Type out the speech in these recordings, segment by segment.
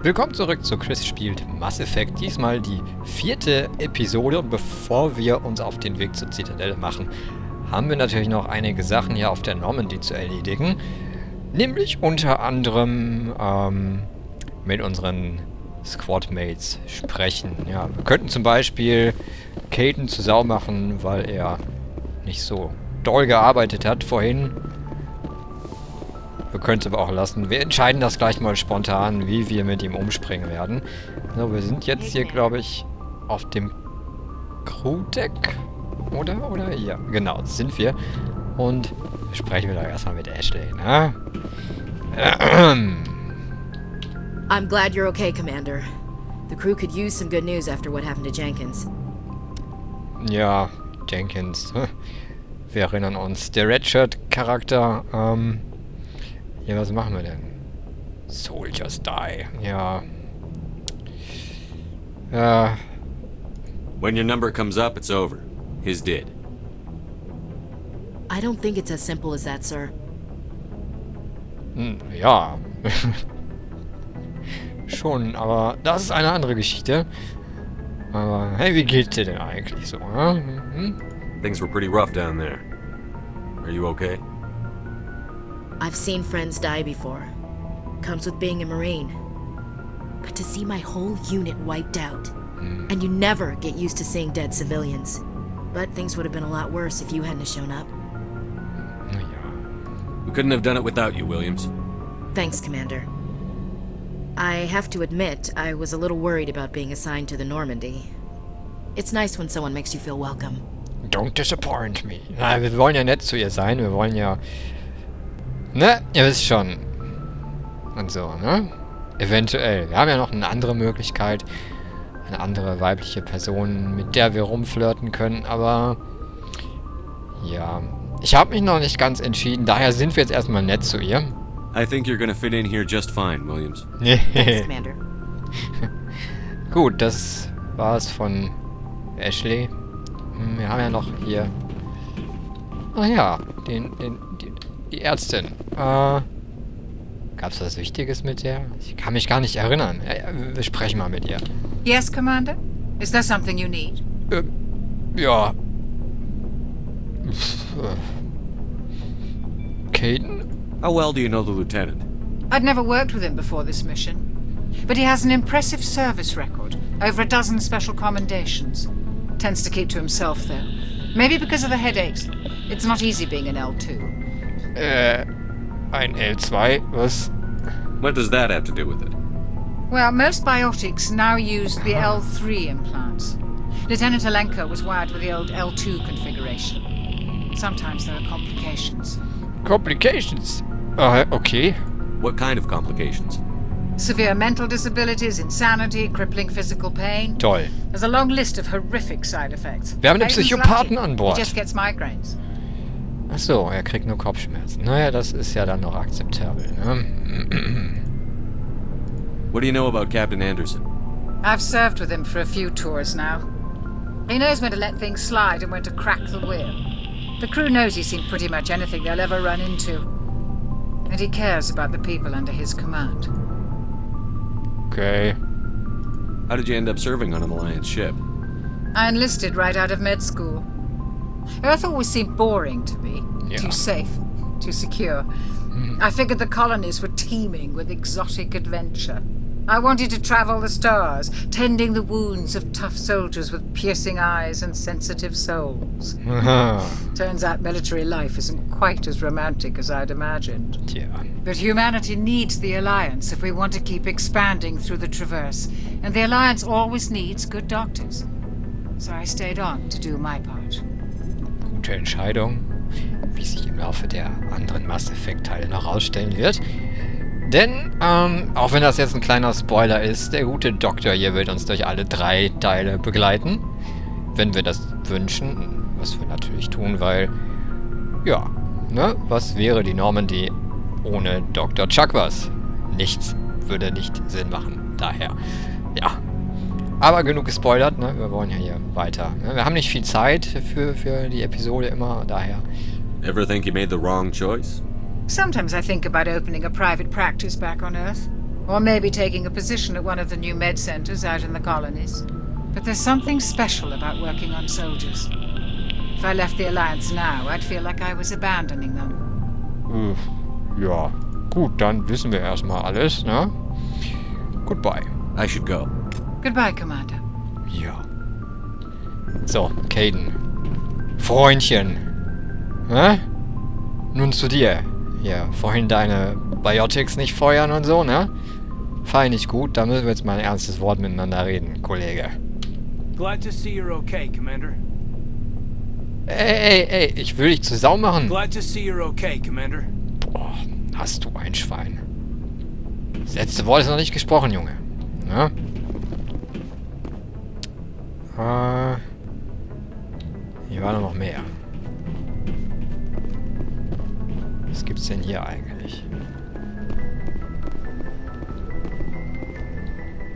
Willkommen zurück zu Chris spielt Mass Effect. Diesmal die 4. Episode. Und bevor wir uns auf den Weg zur Zitadelle machen, haben wir natürlich noch einige Sachen hier auf der Normandy zu erledigen. Nämlich unter anderem mit unseren Squadmates sprechen. Ja, wir könnten zum Beispiel Kaidan zur Sau machen, weil er nicht so doll gearbeitet hat vorhin. Wir können es aber auch lassen. Wir entscheiden das gleich mal spontan, wie wir mit ihm umspringen werden. So, wir sind jetzt hier, glaube ich, auf dem Crewdeck. Oder? Ja, genau, sind wir. Und sprechen wir da erstmal mit Ashley, ne? I'm glad you're okay, Commander. The crew could use some good news after what happened to Jenkins. Ja, Jenkins. Wir erinnern uns. Der Redshirt-Charakter, ja, was machen wir denn? Soldiers die. Ja. When your number comes up, it's over. His did. I don't think it's as simple as that, sir. Ja. Schon, aber das ist eine andere Geschichte. Aber, hey, wie geht's dir denn eigentlich so, Things were pretty rough down there. Are you okay? I've seen friends die before. Comes with being a Marine. But to see my whole unit wiped out. And you never get used to seeing dead civilians. But things would have been a lot worse if you hadn't shown up. We couldn't have done it without you, Williams. Thanks, Commander. I have to admit, I was a little worried about being assigned to the Normandy. It's nice when someone makes you feel welcome. Don't disappoint me. Na, wir wollen ja nett zu ihr sein. Wir wollen ja... Ne? Ihr wisst schon. Und so, ne? Eventuell. Wir haben ja noch eine andere Möglichkeit. Eine andere weibliche Person, mit der wir rumflirten können. Aber... ja... Ich habe mich noch nicht ganz entschieden. Daher sind wir jetzt erstmal nett zu ihr. I think you're gonna fit in here just fine, Williams. Thanks, Commander. Gut, das war's von Ashley. Wir haben ja noch hier... Ach ja, die Ärztin. Gab's was Wichtiges mit der? Ich kann mich gar nicht erinnern. Wir sprechen mal mit ihr. Yes, Commander? Is there something you need? Ja. Kaidan? How well do you know the lieutenant? I'd never worked with him before this mission. But he has an impressive service record. Over a dozen special commendations. Tends to keep to himself, though. Maybe because of the headaches. It's not easy being an L2. Ein L2? Was? What does that have to do with it? Well, most biotics now use the L3 implants. Lieutenant Alenko was wired with the old L2 configuration. Sometimes there are complications. Complications? Okay. What kind of complications? Severe mental disabilities, insanity, crippling physical pain. Toll. There's a long list of horrific side effects. Wir haben einen Aiden's Psychopathen lucky. an Bord. He just gets migraines. Ach so, er kriegt nur Kopfschmerzen. Naja, das ist ja dann noch akzeptabel, ne? What do you know about Captain Anderson? I've served with him for a few tours now. He knows when to let things slide and when to crack the whip. The crew knows he's seen pretty much anything they'll ever run into. And he cares about the people under his command. Okay. How did you end up serving on an Alliance ship? I enlisted right out of med school. Earth always seemed boring to me. Yeah. Too safe, too secure. I figured the colonies were teeming with exotic adventure. I wanted to travel the stars, tending the wounds of tough soldiers with piercing eyes and sensitive souls. Turns out military life isn't quite as romantic as I'd imagined. Tja. But humanity needs the Alliance if we want to keep expanding through the Traverse. And the Alliance always needs good doctors. So I stayed on to do my part. Gute Entscheidung, wie sich im Laufe der anderen Mass Effect-Teile noch rausstellen wird. Denn, auch wenn das jetzt ein kleiner Spoiler ist, der gute Doktor hier wird uns durch alle 3 Teile begleiten. Wenn wir das wünschen, was wir natürlich tun, weil, ja, ne, was wäre die Normandy ohne Dr. Chakwas? Nichts würde nicht Sinn machen. Daher, ja. Aber genug gespoilert, ne? Wir wollen ja hier weiter. Ne? Wir haben nicht viel Zeit für die Episode immer, daher. Ever think you made the wrong choice? Sometimes I think about opening a private practice back on Earth. Or maybe taking a position at one of the new med centers out in the colonies. But there's something special about working on soldiers. If I left the Alliance now, I'd feel like I was abandoning them. Ja, gut, dann wissen wir erstmal alles, ne? Goodbye. I should go. Goodbye, Commander. Ja. So, Kaidan. Freundchen. Hä? Nun zu dir. Ja, vorhin deine Biotics nicht feuern und so, ne? Fein nicht gut, da müssen wir jetzt mal ein ernstes Wort miteinander reden, Kollege. Glad to see you're okay, Commander. Ey, ich will dich zu Sau machen. Glad to see you're okay, Commander. Boah, hast du ein Schwein. Das letzte Wort ist noch nicht gesprochen, Junge. Ne? Hier war noch mehr. Was gibt's denn hier eigentlich?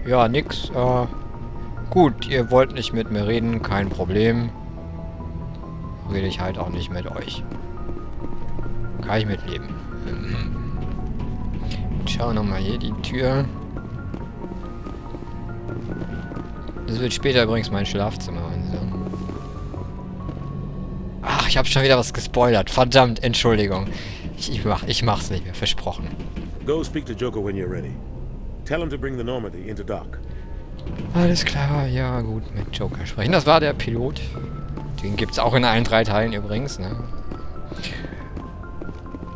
Ja, nix. Gut, ihr wollt nicht mit mir reden, kein Problem. Rede ich halt auch nicht mit euch. Kann ich mitleben. Schau nochmal hier die Tür. Das wird später übrigens mein Schlafzimmer. Also. Ach, ich habe schon wieder was gespoilert. Verdammt, Entschuldigung. Ich mach's nicht mehr, versprochen. Go speak to Joker when you're ready. Tell him to bring the Normandy into dock. Alles klar, ja gut, mit Joker sprechen. Das war der Pilot. Den gibt's auch in allen 3 Teilen übrigens, ne?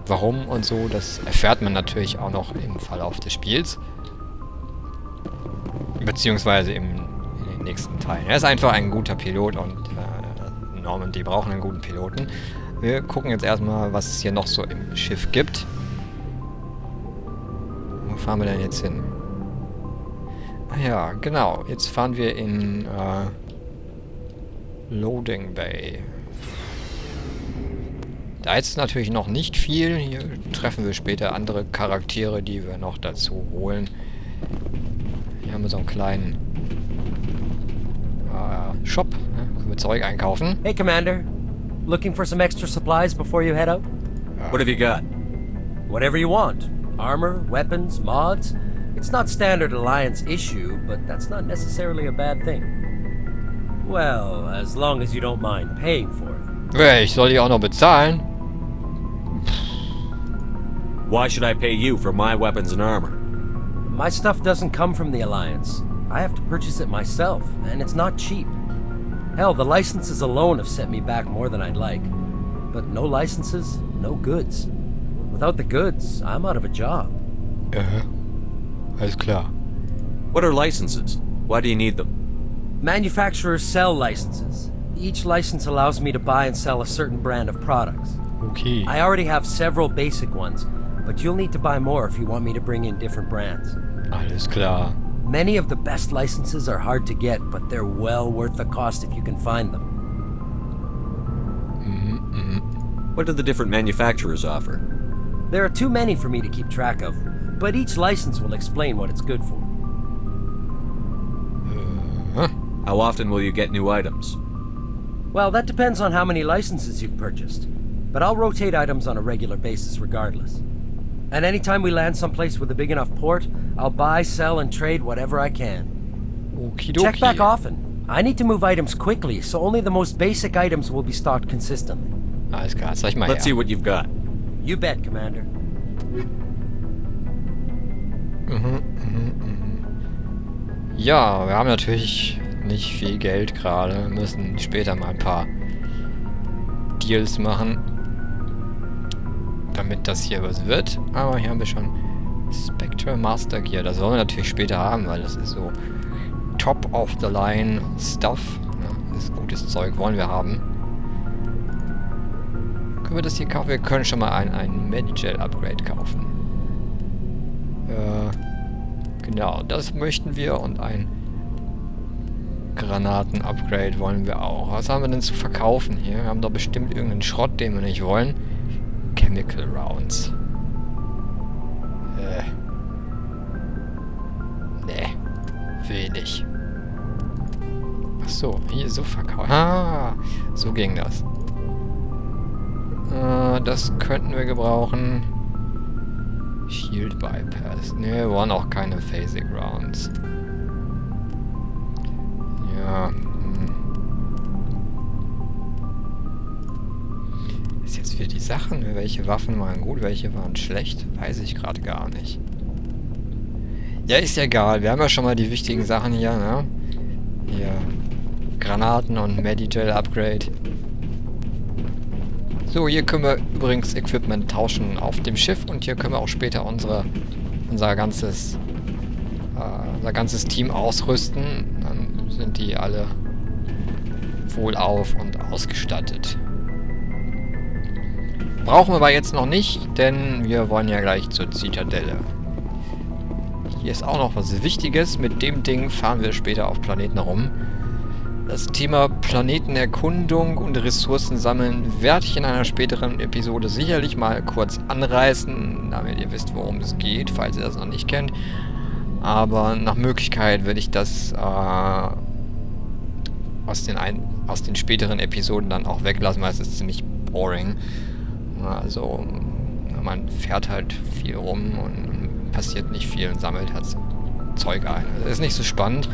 Warum und so, das erfährt man natürlich auch noch im Verlauf des Spiels. Beziehungsweise in den nächsten Teilen. Er ist einfach ein guter Pilot und Normandy brauchen einen guten Piloten. Wir gucken jetzt erstmal, was es hier noch so im Schiff gibt. Wo fahren wir denn jetzt hin? Ah ja, genau. Jetzt fahren wir in Loading Bay. Da ist natürlich noch nicht viel. Hier treffen wir später andere Charaktere, die wir noch dazu holen. Hier haben wir so einen kleinen Shop. Ne? Können wir Zeug einkaufen. Hey, Commander. Looking for some extra supplies before you head out? What have you got? Whatever you want. Armor, weapons, mods. It's not standard Alliance issue, but that's not necessarily a bad thing. Well, as long as you don't mind paying for it. Ich soll die auch noch bezahlen. Why should I pay you for my weapons and armor? My stuff doesn't come from the Alliance. I have to purchase it myself, and it's not cheap. Hell, the licenses alone have set me back more than I'd like. But no licenses, no goods. Without the goods, I'm out of a job. Alles klar. What are licenses? Why do you need them? Manufacturers sell licenses. Each license allows me to buy and sell a certain brand of products. Okay. I already have several basic ones, but you'll need to buy more if you want me to bring in different brands. Alles klar. Many of the best licenses are hard to get, but they're well worth the cost if you can find them. What do the different manufacturers offer? There are too many for me to keep track of, but each license will explain what it's good for. How often will you get new items? Well, that depends on how many licenses you've purchased, but I'll rotate items on a regular basis regardless. And anytime we land someplace with a big enough port, I'll buy, sell, and trade whatever I can. Okidoki. Check back often. I need to move items quickly, so only the most basic items will be stocked consistently. Alles klar, zeig mal Let's see what you've got. You bet, Commander. Ja, wir haben natürlich nicht viel Geld gerade. Wir müssen später mal ein paar Deals machen, damit das hier was wird. Aber hier haben wir schon Spectre Master Gear. Das wollen wir natürlich später haben, weil das ist so Top of the Line Stuff. Ja, das ist gutes Zeug, wollen wir haben. Können wir das hier kaufen? Wir können schon mal ein Medigel-Upgrade kaufen. Genau, das möchten wir und ein Granaten-Upgrade wollen wir auch. Was haben wir denn zu verkaufen hier? Wir haben doch bestimmt irgendeinen Schrott, den wir nicht wollen. Chemical Rounds. Nee. Wenig. Achso, hier so verkaufen. Ah, so ging das. Das könnten wir gebrauchen. Shield Bypass. Ne, wir wollen auch keine Phasing Rounds. Ja. Ist jetzt wieder die Sache, ne? Welche Waffen waren gut, welche waren schlecht? Weiß ich gerade gar nicht. Ja, ist ja egal. Wir haben ja schon mal die wichtigen Sachen hier, ne? Hier. Granaten und Medigel Upgrade. So, hier können wir übrigens Equipment tauschen auf dem Schiff und hier können wir auch später unser ganzes Team ausrüsten. Dann sind die alle wohlauf und ausgestattet. Brauchen wir aber jetzt noch nicht, denn wir wollen ja gleich zur Zitadelle. Hier ist auch noch was Wichtiges. Mit dem Ding fahren wir später auf Planeten herum. Das Thema Planetenerkundung und Ressourcen sammeln werde ich in einer späteren Episode sicherlich mal kurz anreißen, damit ihr wisst, worum es geht, falls ihr das noch nicht kennt. Aber nach Möglichkeit werde ich das aus den späteren Episoden dann auch weglassen, weil es ist ziemlich boring. Also man fährt halt viel rum und passiert nicht viel und sammelt halt Zeug ein. Also ist nicht so spannend.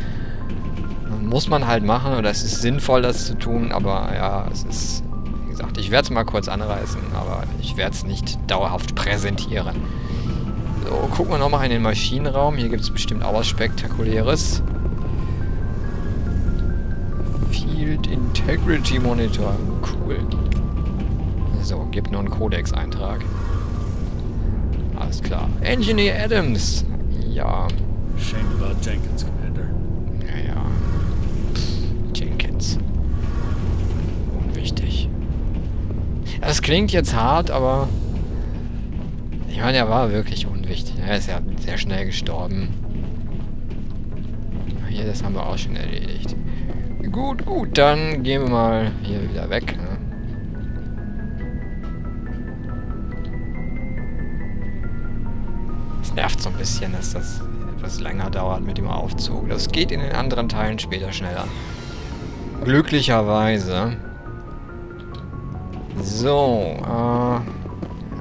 Muss man halt machen oder es ist sinnvoll, das zu tun, aber ja, es ist, wie gesagt, ich werde es mal kurz anreißen, aber ich werde es nicht dauerhaft präsentieren. So, gucken wir nochmal in den Maschinenraum. Hier gibt es bestimmt auch was Spektakuläres. Field Integrity Monitor. Cool. So, gibt nur einen Codex-Eintrag. Alles klar. Engineer Adams. Ja. Shame about Jenkins, Commander. Naja. Jenkins. Unwichtig. Das klingt jetzt hart, aber ich meine, er war wirklich unwichtig. Er ist ja sehr schnell gestorben. Hier, das haben wir auch schon erledigt. Gut, dann gehen wir mal hier wieder weg. Ne? Es nervt so ein bisschen, dass das etwas länger dauert mit dem Aufzug. Das geht in den anderen Teilen später schneller. Glücklicherweise. So,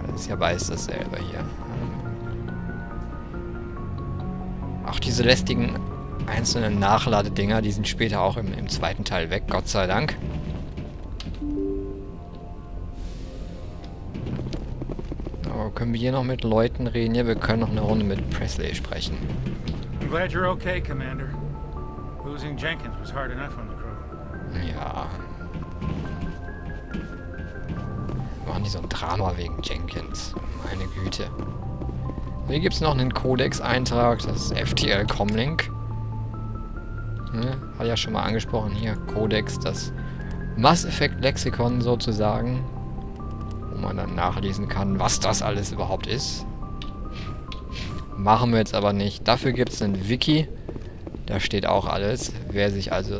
das ist ja beides dasselbe hier. Auch diese lästigen einzelnen Nachladedinger, die sind später auch im zweiten Teil weg, Gott sei Dank. Aber können wir hier noch mit Leuten reden? Ja, wir können noch eine Runde mit Presley sprechen. I'm glad you're okay, Commander. Losing Jenkins was hard enough on the crew. Ja. Machen die so ein Drama wegen Jenkins. Meine Güte. Hier gibt es noch einen Codex-Eintrag, das ist FTL Comlink. Hat ja schon mal angesprochen hier. Codex, das Mass Effect Lexikon sozusagen. Wo man dann nachlesen kann, was das alles überhaupt ist. Machen wir jetzt aber nicht. Dafür gibt es einen Wiki. Da steht auch alles. Wer sich also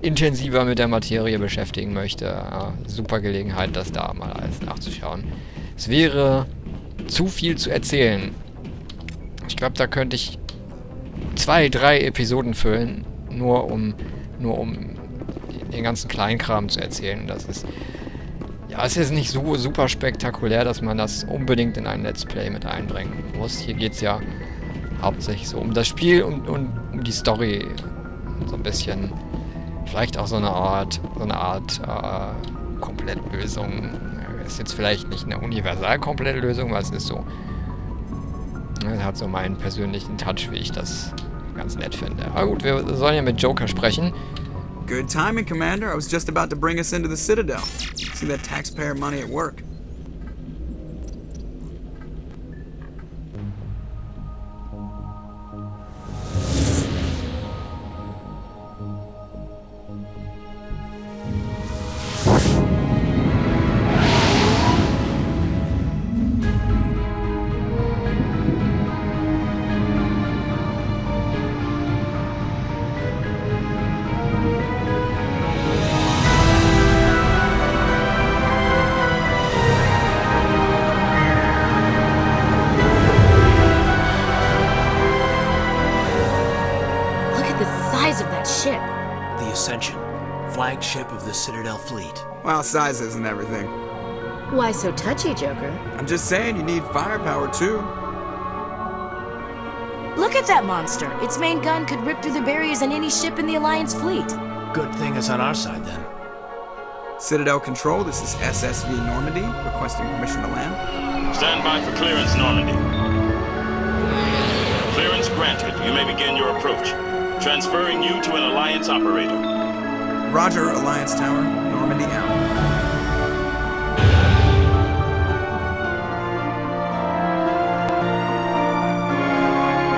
intensiver mit der Materie beschäftigen möchte, super Gelegenheit, das da mal alles nachzuschauen. Es wäre zu viel zu erzählen. Ich glaube, da könnte ich 2, 3 Episoden füllen, nur um den ganzen Kleinkram zu erzählen. Das ist, ja, es ist nicht so super spektakulär, dass man das unbedingt in ein Let's Play mit einbringen muss. Hier geht es ja hauptsächlich so um das Spiel und um die Story. So ein bisschen, vielleicht auch so eine Art Komplettlösung. Ist jetzt vielleicht nicht eine Universal-Komplettlösung, weil es ist so. Es hat so meinen persönlichen Touch, wie ich das ganz nett finde. Aber gut, wir sollen ja mit Joker sprechen. Good timing, Commander. I was just about to bring us into the Citadel. See that taxpayer money at work. The Ascension, flagship of the Citadel fleet. Well, size isn't everything. Why so touchy, Joker? I'm just saying you need firepower too. Look at that monster. Its main gun could rip through the barriers on any ship in the Alliance fleet. Good thing it's on our side, then. Citadel Control, this is SSV Normandy, requesting permission to land. Stand by for clearance, Normandy. Clearance granted. You may begin your approach. Transferring you to an Alliance operator. Roger, Alliance Tower, Normandy out.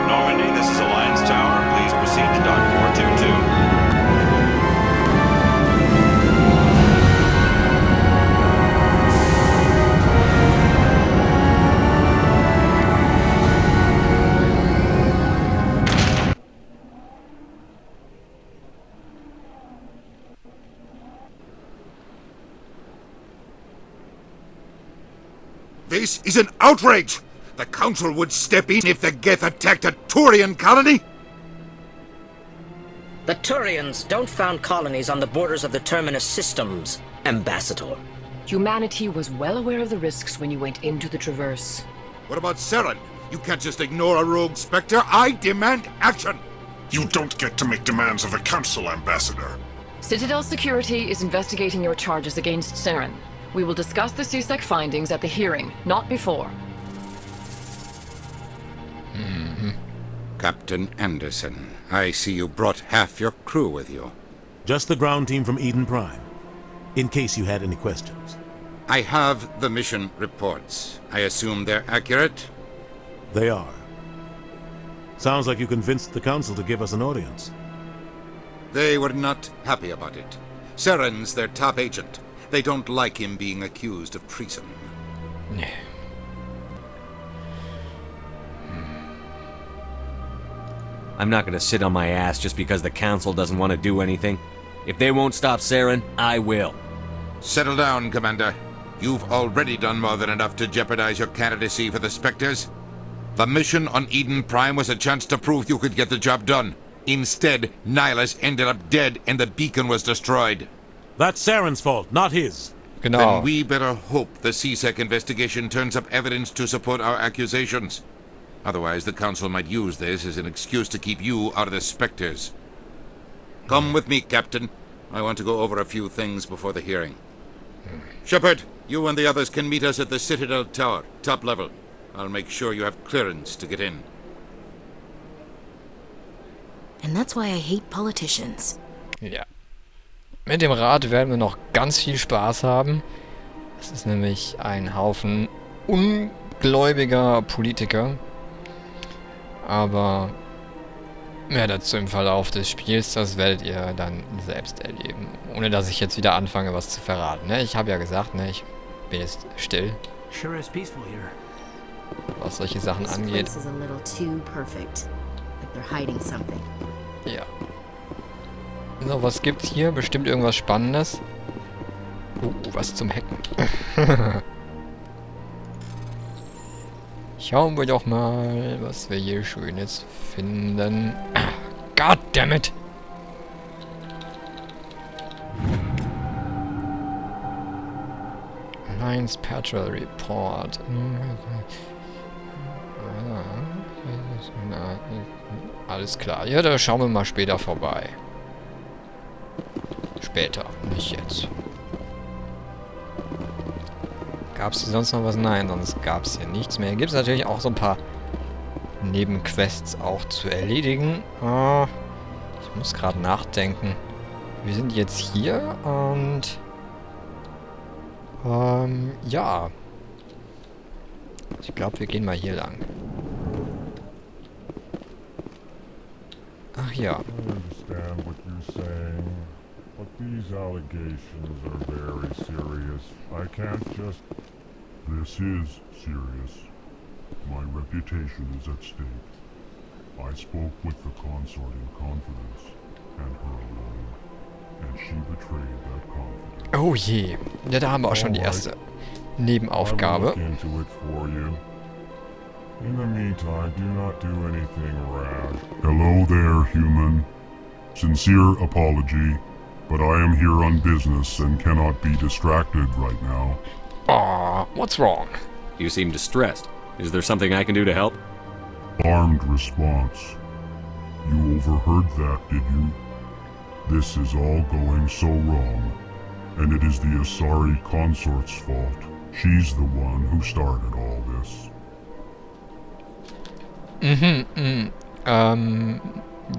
Normandy, this is Alliance Tower. Please proceed to Dock 422. This is an outrage! The Council would step in if the Geth attacked a Turian colony? The Turians don't found colonies on the borders of the Terminus systems, Ambassador. Humanity was well aware of the risks when you went into the Traverse. What about Saren? You can't just ignore a rogue Spectre. I demand action! You don't get to make demands of the Council, Ambassador. Citadel Security is investigating your charges against Saren. We will discuss the CSEC findings at the hearing, not before. Captain Anderson, I see you brought half your crew with you. Just the ground team from Eden Prime, in case you had any questions. I have the mission reports. I assume they're accurate? They are. Sounds like you convinced the Council to give us an audience. They were not happy about it. Saren's their top agent. They don't like him being accused of treason. I'm not gonna sit on my ass just because the Council doesn't want to do anything. If they won't stop Saren, I will. Settle down, Commander. You've already done more than enough to jeopardize your candidacy for the Spectres. The mission on Eden Prime was a chance to prove you could get the job done. Instead, Nihilus ended up dead and the beacon was destroyed. That's Saren's fault, not his. Genau. Then we better hope the CSEC investigation turns up evidence to support our accusations. Otherwise, the Council might use this as an excuse to keep you out of the Spectres. Come with me, Captain. I want to go over a few things before the hearing. Shepard, you and the others can meet us at the Citadel Tower, top level. I'll make sure you have clearance to get in. And that's why I hate politicians. Ja. Mit dem Rat werden wir noch ganz viel Spaß haben. Es ist nämlich ein Haufen ungläubiger Politiker. Aber mehr dazu im Verlauf des Spiels, das werdet ihr dann selbst erleben. Ohne dass ich jetzt wieder anfange, was zu verraten. Ne? Ich habe ja gesagt, ne, ich bin jetzt still. Sure is peaceful here. Was solche Sachen This angeht. place is a little too perfect. Like they're hiding something. Ja. So, was gibt's hier? Bestimmt irgendwas Spannendes. Was zum Hacken. Schauen wir doch mal, was wir hier Schönes finden. God damn it! Alliance Patrol Report. Alles klar. Ja, da schauen wir mal später vorbei. Später, nicht jetzt. Gab es hier sonst noch was? Nein, sonst gab es hier nichts mehr. Gibt es natürlich auch so ein paar Nebenquests auch zu erledigen. Ich muss gerade nachdenken. Wir sind jetzt hier und... ja. Ich glaube, wir gehen mal hier lang. Ach ja. But these allegations are very serious. I can't just... This is serious. My reputation is at stake. I spoke with the consort in confidence, and her alone, and she betrayed that confidence. Oh je. Ja, da haben wir auch schon die erste Nebenaufgabe. I will look into it for you. In the meantime, do not do anything rash. Hello there, human. Sincere apology. But I am here on business and cannot be distracted right now. Aw, what's wrong? You seem distressed. Is there something I can do to help? Armed response. You overheard that, did you? This is all going so wrong. And it is the Asari consort's fault. She's the one who started all this.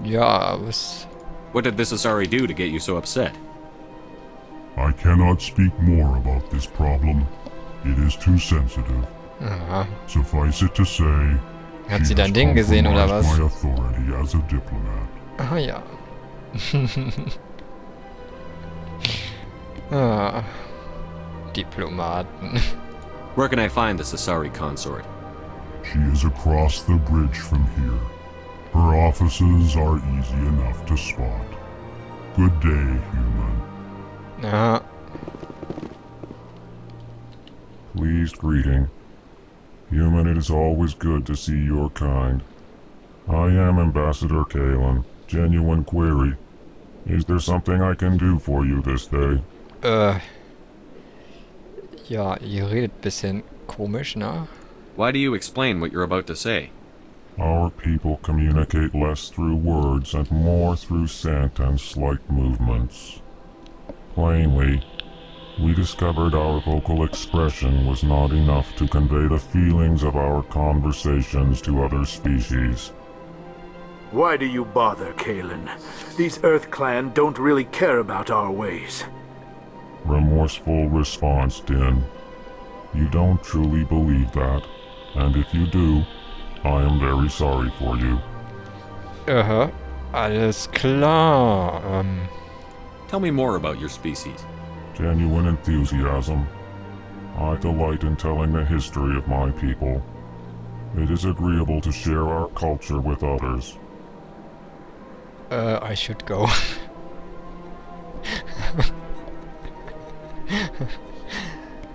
Ja, was... What did this Asari do to get you so upset? I cannot speak more about this problem. It is too sensitive. Aha. Suffice it to say, Hat sie dein Ding gesehen, oder was? my authority as a diplomat. Ah ja. Diplomaten. Where can I find this Asari consort? She is across the bridge from here. Her offices are easy enough to spot. Good day, human. Aha. Pleased greeting. Human, it is always good to see your kind. I am Ambassador Kaidan. Genuine query. Is there something I can do for you this day? Ja, ihr redet bisschen komisch, ne? Why do you explain what you're about to say? Our people communicate less through words and more through scent and slight movements. Plainly, we discovered our vocal expression was not enough to convey the feelings of our conversations to other species. Why do you bother, Kaidan? These Earth Clan don't really care about our ways. Remorseful response, Din. You don't truly believe that, and if you do, I am very sorry for you. Alles klar. Tell me more about your species. Genuine enthusiasm. I delight in telling the history of my people. It is agreeable to share our culture with others. I should go.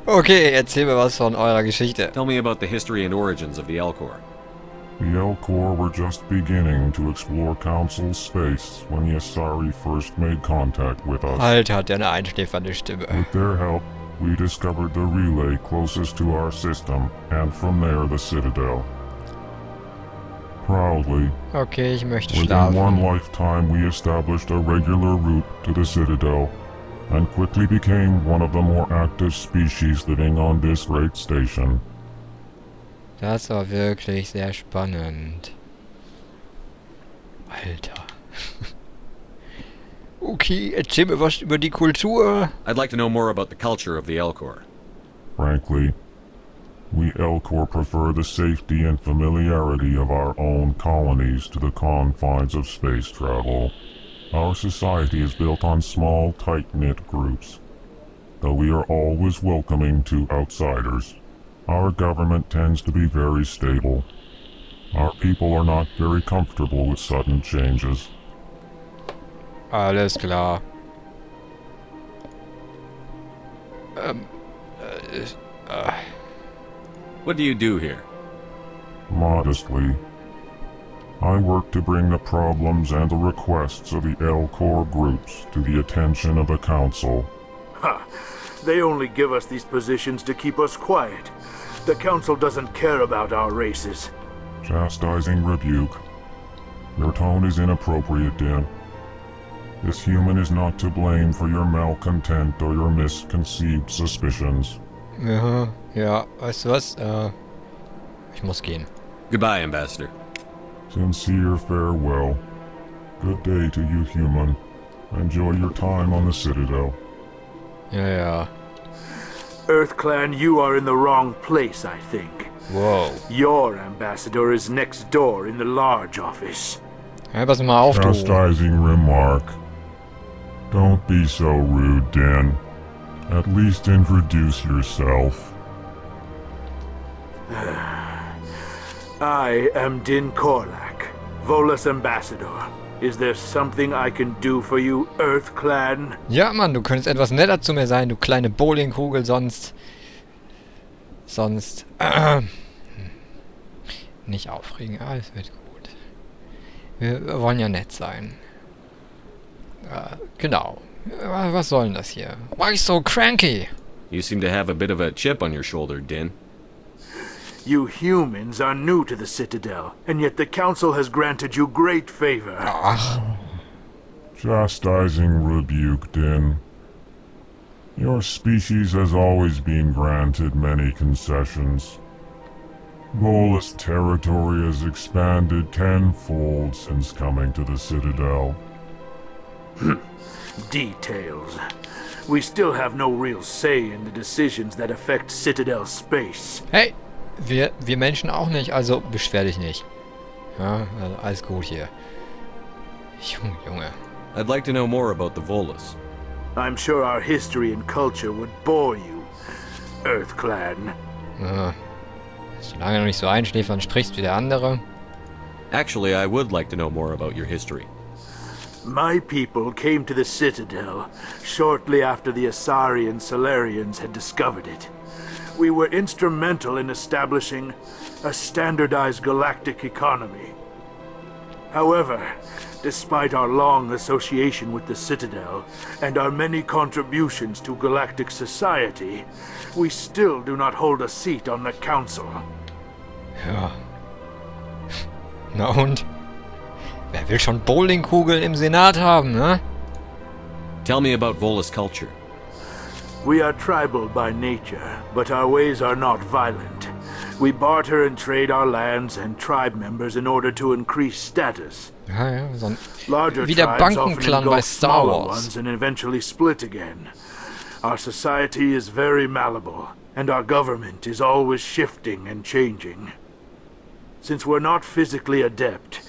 Okay, erzähl mir was von eurer Geschichte. Tell me about the history and origins of the Elcor. The Elcor were just beginning to explore Council space when the Asari first made contact with us. Alter, hat der eine einschläfernde Stimme. With their help, we discovered the relay closest to our system, and from there the Citadel. Proudly, Okay, ich möchte within schlafen. one lifetime we established a regular route to the Citadel, and quickly became one of the more active species living on this great station. Das war wirklich sehr spannend. Alter. Okay, erzähl mir was über die Kultur. I'd like to know more about the culture of the Elcor. Frankly, we Elcor prefer the safety and familiarity of our own colonies to the confines of space travel. Our society is built on small, tight-knit groups. Though we are always welcoming to outsiders, our government tends to be very stable. Our people are not very comfortable with sudden changes. Alles klar. What do you do here? Modestly, I work to bring the problems and the requests of the Elcor groups to the attention of the Council. Ha! They only give us these positions to keep us quiet. The Council doesn't care about our races. Chastising rebuke. Your tone is inappropriate, Din. This human is not to blame for your malcontent or your misconceived suspicions. Ja, weißt du was? Ich muss gehen. Goodbye, Ambassador. Sincere farewell. Good day to you, human. Enjoy your time on the Citadel. Ja. Earth Clan, you are in the wrong place, I think. Wow. Your ambassador is next door in the large office. Ja, pass mal auf, du. Chastising remark. Don't be so rude, Dan. At least introduce yourself. I am Din Korlak, Volus Ambassador. Is there something I can do for you, Earth Clan? Ja, Mann, du könntest etwas netter zu mir sein, du kleine Bowlingkugel, sonst... Nicht aufregen, alles wird gut. Wir wollen ja nett sein. Genau. Was soll denn das hier? Why so cranky? You seem to have a bit of a chip on your shoulder, Din. You humans are new to the Citadel, and yet the Council has granted you great favor. Chastising rebuke, Din. Your species has always been granted many concessions. Volus territory has expanded tenfold since coming to the Citadel. Details. We still have no real say in the decisions that affect Citadel space. Hey, wir Menschen auch nicht, also beschwer dich nicht. Ja, also alles gut hier. Junge. I'd like to know more about the Volus. I'm sure our history and culture would bore you, Earth Clan. Solange du nicht so einschläfernd sprichst wie der andere. Actually, I would like to know more about your history. My people came to the Citadel shortly after the Asari and Salarians had discovered it. We were instrumental in establishing a standardized galactic economy. However, despite our long association with the Citadel and our many contributions to galactic society, we still do not hold a seat on the Council. Ja. Na und? Wer will schon Bowlingkugeln im Senat haben, ne? Tell me about Volus culture. We are tribal by nature, but our ways are not violent. We barter and trade our lands and tribe members in order to increase status. Ja, so ein Larger wie der tribes often Bankenclan bei engulf Star smaller Wars. ones and eventually split again. Our society is very malleable, and our government is always shifting and changing. Since we're not physically adept,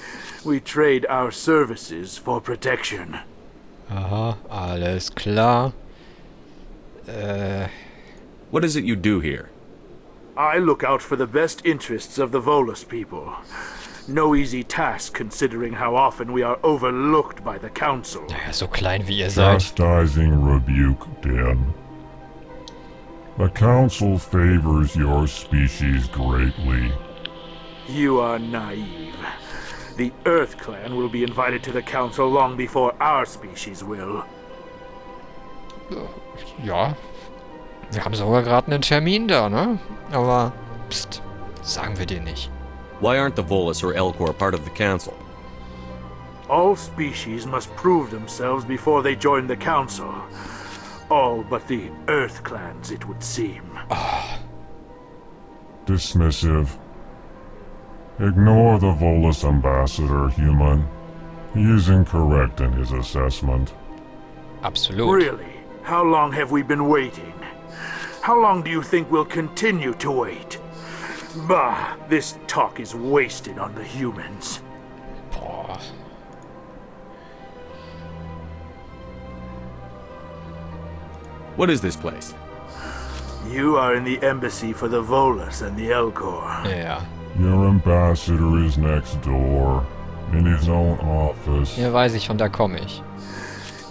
we trade our services for protection. Aha, alles klar. What is it you do here? I look out for the best interests of the Volus people. No easy task considering how often we are overlooked by the Council. Naja, so klein wie ihr seid. Chastising rebuke, Din. The Council favors your species greatly. You are naive. The Earth Clan will be invited to the Council long before our species will. Ja. Wir haben sogar gerade einen Termin da, ne? Aber, pst, sagen wir dir nicht. Why aren't the Volus or Elcor part of the Council? All species must prove themselves before they join the Council. All but the Earth Clans, it would seem. Dismissive. Ignore the Volus ambassador, human. He is incorrect in his assessment. Absolut. Really? How long have we been waiting? How long do you think we'll continue to wait? Bah, this talk is wasted on the humans. Boah. What is this place? You are in the embassy for the Volus and the Elcor. Ja. Your ambassador is next door, in his own office. Ja, weiß ich, von da komme ich.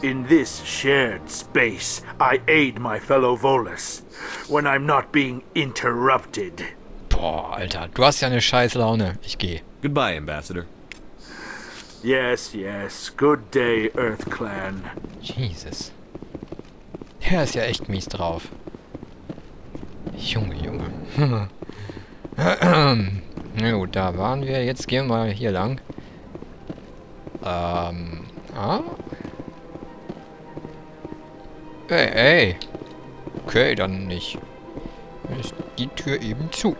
In this shared space, I aid my fellow Volus when I'm not being interrupted. Boah, Alter, du hast ja eine scheiß Laune. Ich gehe. Goodbye, Ambassador. Yes, yes. Good day, Earth Clan. Jesus. Der ist ja echt mies drauf. Junge, Junge. Na gut, da waren wir. Jetzt gehen wir mal hier lang. Ey. Okay, dann nicht. Dann ist die Tür eben zu.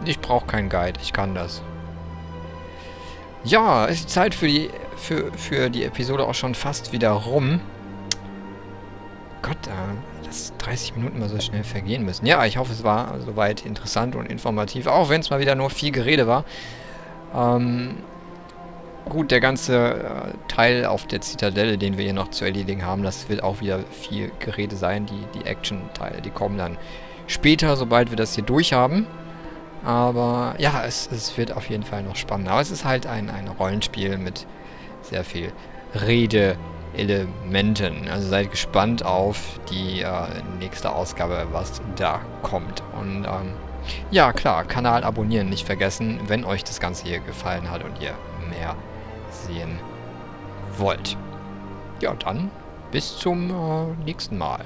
Ich brauche keinen Guide, ich kann das. Ja, ist die Zeit für die Episode auch schon fast wieder rum. Gott, dass 30 Minuten mal so schnell vergehen müssen. Ja, ich hoffe, es war soweit interessant und informativ, auch wenn es mal wieder nur viel Gerede war. Gut, der ganze Teil auf der Zitadelle, den wir hier noch zu erledigen haben, das wird auch wieder viel Gerede sein. Die Action-Teile, die kommen dann später, sobald wir das hier durch haben. Aber ja, es wird auf jeden Fall noch spannend. Aber es ist halt ein Rollenspiel mit sehr viel Rede Elementen. Also seid gespannt auf die nächste Ausgabe, was da kommt. Und ja, klar, Kanal abonnieren nicht vergessen, wenn euch das Ganze hier gefallen hat und ihr mehr sehen wollt. Ja, dann bis zum nächsten Mal.